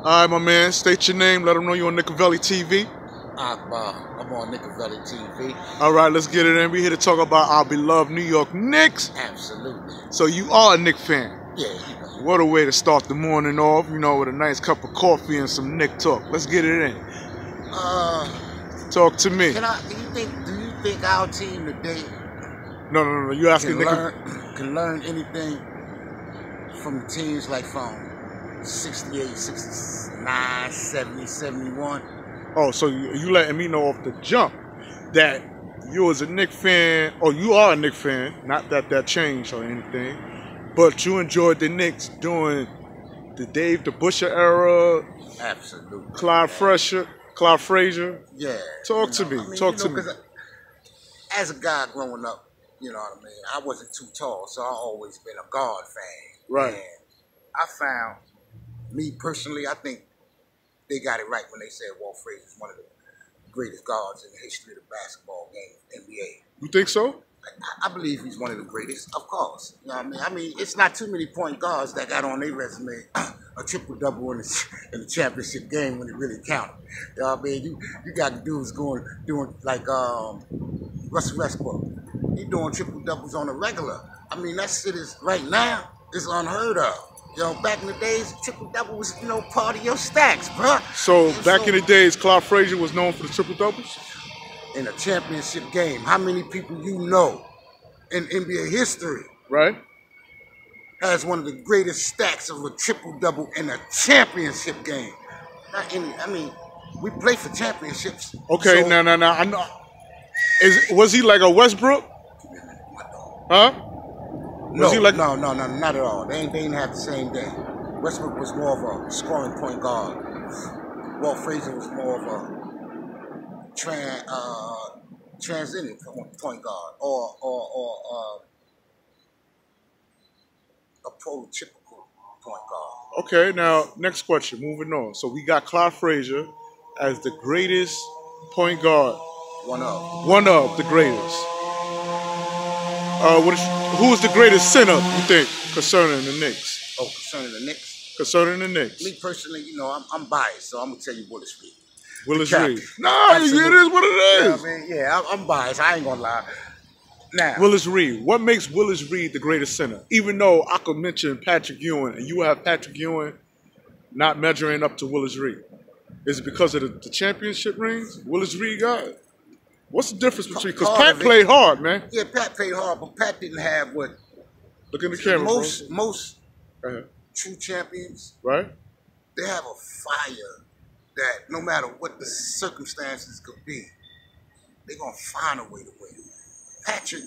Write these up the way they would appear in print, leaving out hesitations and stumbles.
All right, my man. State your name. Let them know you're on Nicovelli TV. I'm on Nicovelli TV. All right, let's get it in. We're here to talk about our beloved New York Knicks. Absolutely. So you are a Knicks fan. Yeah, you know. What a way to start the morning off, you know, with a nice cup of coffee and some Knicks talk. Let's get it in. Talk to me. Do you think our team today No. You asking can learn anything from the teams like from 68, 69, 70, 71? Oh, so you letting me know off the jump that you as a Knicks fan, or you are a Knicks fan, not that changed or anything, but you enjoyed the Knicks during the DeBusschere era. Absolutely. Clyde Frazier. Yeah. Talk to me. Talk to me. As a guy growing up, you know what I mean, I wasn't too tall, so I always been a guard fan. Right. And I found, me personally, I think they got it right when they said Walt Frazier is one of the greatest guards in the history of the basketball game, NBA. You think so? I believe he's one of the greatest, of course. You know what I mean? I mean, it's not too many point guards that got on their resume a triple-double in the championship game when it really counted. You know what I mean? You got dudes doing like Russell Westbrook. He doing triple-doubles on a regular. I mean, that shit is, right now, is unheard of. You know, back in the days, triple-double was, you know, part of your stacks, bro. So, back in the days, Clyde Frazier was known for the triple-doubles? In a championship game, how many people you know in NBA history, right, has one of the greatest stacks of a triple-double in a championship game? Not any. I mean, we play for championships. Okay, so, now, I know. Was he like a Westbrook? Huh? No, not at all. They ain't have the same day. Westbrook was more of a scoring point guard. Walt Frazier was more of a transcendent point guard, or a prototypical point guard. Okay, now next question. Moving on. So we got Clyde Frazier as the greatest point guard. One of the greatest. Who is the greatest center, you think, concerning the Knicks? Oh, concerning the Knicks? Concerning the Knicks. Me personally, you know, I'm biased, so I'm gonna tell you Willis Reed. Willis Reed. No, it is what it is. Yeah, I mean, yeah, I'm biased. I ain't gonna lie. Now, Willis Reed. What makes Willis Reed the greatest center? Even though I could mention Patrick Ewing, and you have Patrick Ewing not measuring up to Willis Reed. Is it because of the championship rings Willis Reed got? What's the difference between? Because Pat played hard, man. Yeah, Pat played hard, but Pat didn't have what. Look in the camera, most true champions. Right. They have a fire that no matter what the circumstances could be, they're gonna find a way to win. Patrick,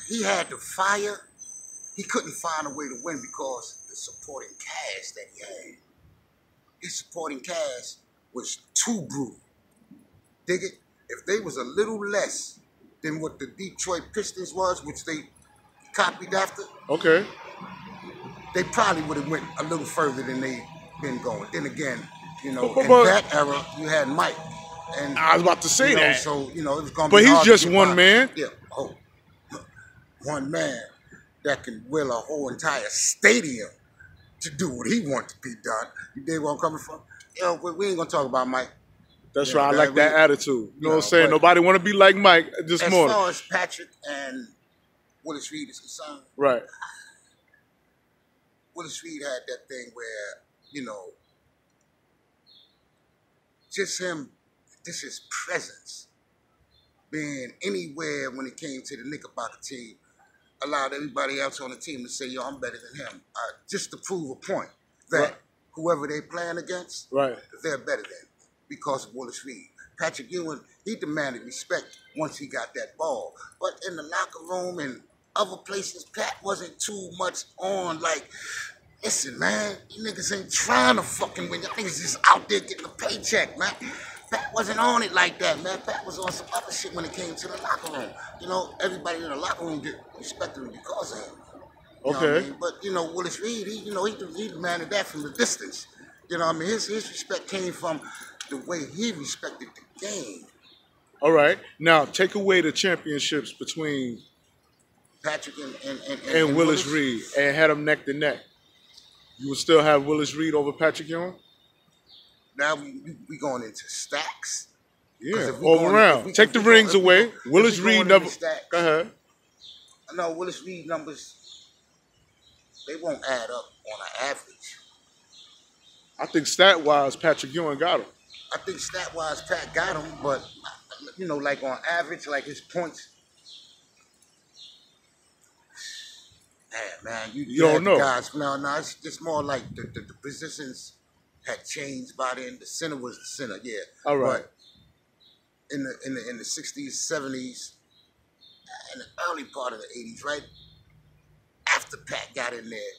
he had the fire. He couldn't find a way to win because the supporting cast that he had. His supporting cast was too brutal. Dig it? If they was a little less than what the Detroit Pistons was, which they copied after, okay, they probably would have went a little further than they been going. Then again, you know, in that era, you had Mike. And I was about to say that. So, you know, it was going to be But he's hard just to get one by. man. Yeah. Oh, one man that can will a whole entire stadium to do what he wants to be done. You dig where I'm coming from? You know, we ain't going to talk about Mike. That's right. I like that attitude. You know what I'm saying? Nobody want to be like Mike this morning. As far as Patrick and Willis Reed is concerned, right? Willis Reed had that thing where, you know, just his presence, being anywhere when it came to the Knickerbocker team, allowed everybody else on the team to say, yo, I'm better than him. Just to prove a point that whoever they playing against, they're better than, because of Willis Reed. Patrick Ewing, he demanded respect once he got that ball. But in the locker room and other places, Pat wasn't too much on, like, listen, man, you niggas ain't trying to fucking win. You niggas just out there getting a paycheck, man. Pat wasn't on it like that, man. Pat was on some other shit when it came to the locker room. You know, everybody in the locker room respected him because of him. You know what I mean? But, you know, Willis Reed, he demanded that from the distance. You know what I mean? His respect came from the way he respected the game. All right. Now, take away the championships between Patrick and Willis Reed and had them neck to neck. You would still have Willis Reed over Patrick Ewing? Now we going into stacks. Yeah, all around. Take the rings away. Willis Reed never. Go ahead. I know Willis Reed numbers, they won't add up on an average. I think stat-wise, Patrick Ewing got him. I think stat-wise, Pat got him, but, you know, like on average, like his points. Man, you don't know. Guys, no, it's more like the positions had changed by then. The center was the center, yeah. All right. But in the 60s, 70s, and the early part of the 80s, right after Pat got in there,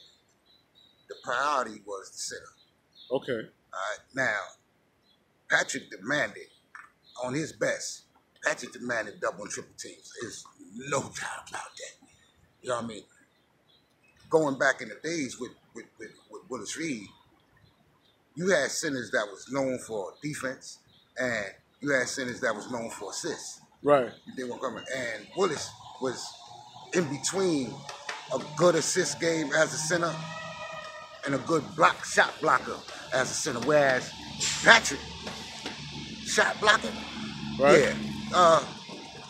the priority was the center. Okay. All right. Now, Patrick demanded, on his best, Patrick demanded double and triple teams. There's no doubt about that. You know what I mean? Going back in the days with Willis Reed, you had centers that was known for defense, and you had centers that was known for assists. Right. They weren't coming. And Willis was in between a good assist game as a center and a good shot blocker as a center. Whereas Patrick, shot blocking, right. Yeah,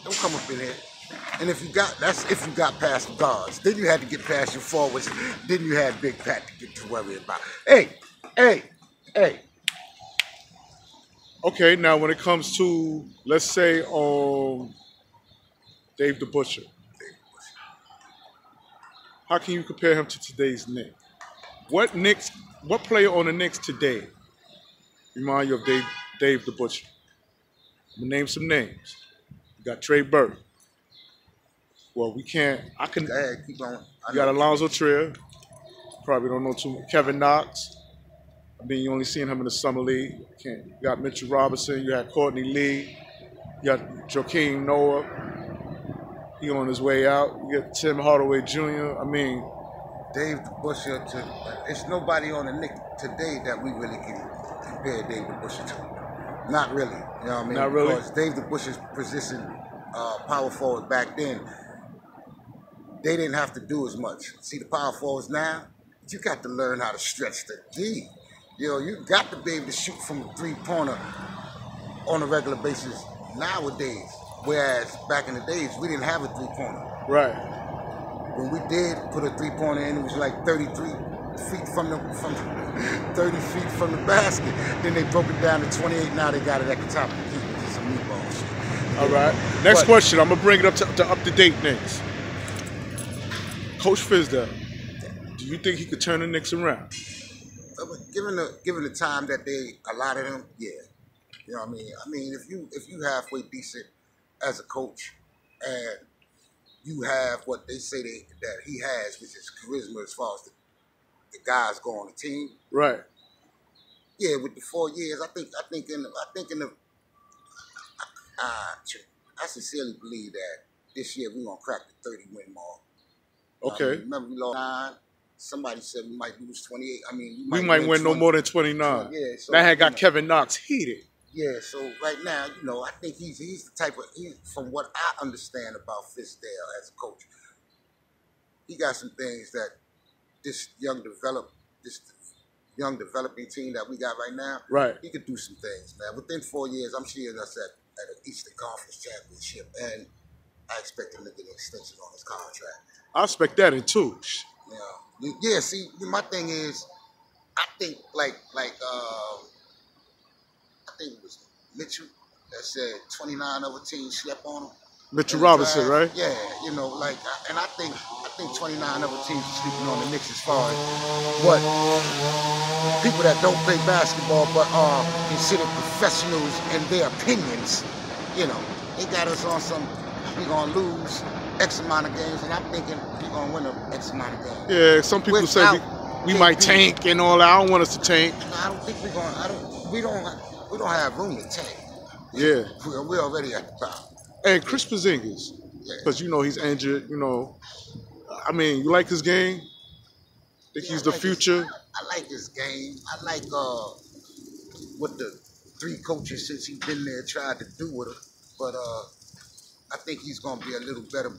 don't come up in here. And if you got past the guards, then you had to get past your forwards. Then you had Big Pat to get to worry about. Hey. Okay, now when it comes to, let's say, Dave DeBusschere, how can you compare him to today's Knicks? What player on the Knicks today remind you of Dave DeBusschere? I'm gonna name some names. You got Trey Burke. Well, I can. Go ahead, keep going. You got Alonzo Trier. Probably don't know too much. Kevin Knox. I mean, you only seen him in the summer league. You got Mitchell Robinson. You had Courtney Lee. You got Joakim Noah. He on his way out. You got Tim Hardaway Jr. I mean, Dave DeBusschere. It's nobody on the Knicks today that we really can compare Dave DeBusschere to. Not really. You know what I mean? Not really. Because Dave DeBusschere's position, power forward back then, they didn't have to do as much. See, the power forwards now, you got to learn how to stretch the D. You know, you got to be able to shoot from a three-pointer on a regular basis nowadays. Whereas back in the days, we didn't have a three-pointer. Right. When we did put a three-pointer in, it was like 33 feet from the 30 feet from the basket. Then they broke it down to 28. Now they got it at the top of the key. It's some meatball shit. All right. Next question. I'm gonna bring it up to up-to-date Knicks. Coach Fizdale, do you think he could turn the Knicks around? Given the time that they allotted him, yeah. You know what I mean? I mean, if you halfway decent as a coach and you have what they say that he has, which is charisma as far as the guys go on the team. Right. Yeah, with the 4 years, I sincerely believe that this year we're gonna crack the 30-win mark. Okay. Remember we lost 9. Somebody said we might lose 28. I mean, we might win no more than 29. Yeah, so that had got Kevin Knox heated. Yeah, so right now, you know, I think he's the type of, from what I understand about Fizdale as a coach, he got some things that this young developing team that we got right now, right? He could do some things, man. Within 4 years, I'm seeing us at an Eastern Conference championship, and I expect him to get an extension on his contract. I expect that in 2. Yeah. See, my thing is, I think I think it was Mitchell that said 29 other teams slept on him. Mitchell Robinson, right? Yeah, you know, like, and I think 29 other teams are sleeping on the Knicks as far as what people that don't play basketball but are considered professionals in their opinions. You know, they got us on some. We're gonna lose X amount of games, and I'm thinking we're gonna win X amount of games. Yeah, some people say we might tank and all that. I don't want us to tank. No, I don't think we're gonna. We don't have room to tank. Yeah, we're already at the top. And Chris Porzingis, because you know he's injured. You know, I mean, you like his game? Think he's the future? I like his game. I like what the 3 coaches since he's been there tried to do with him, but I think he's gonna be a little better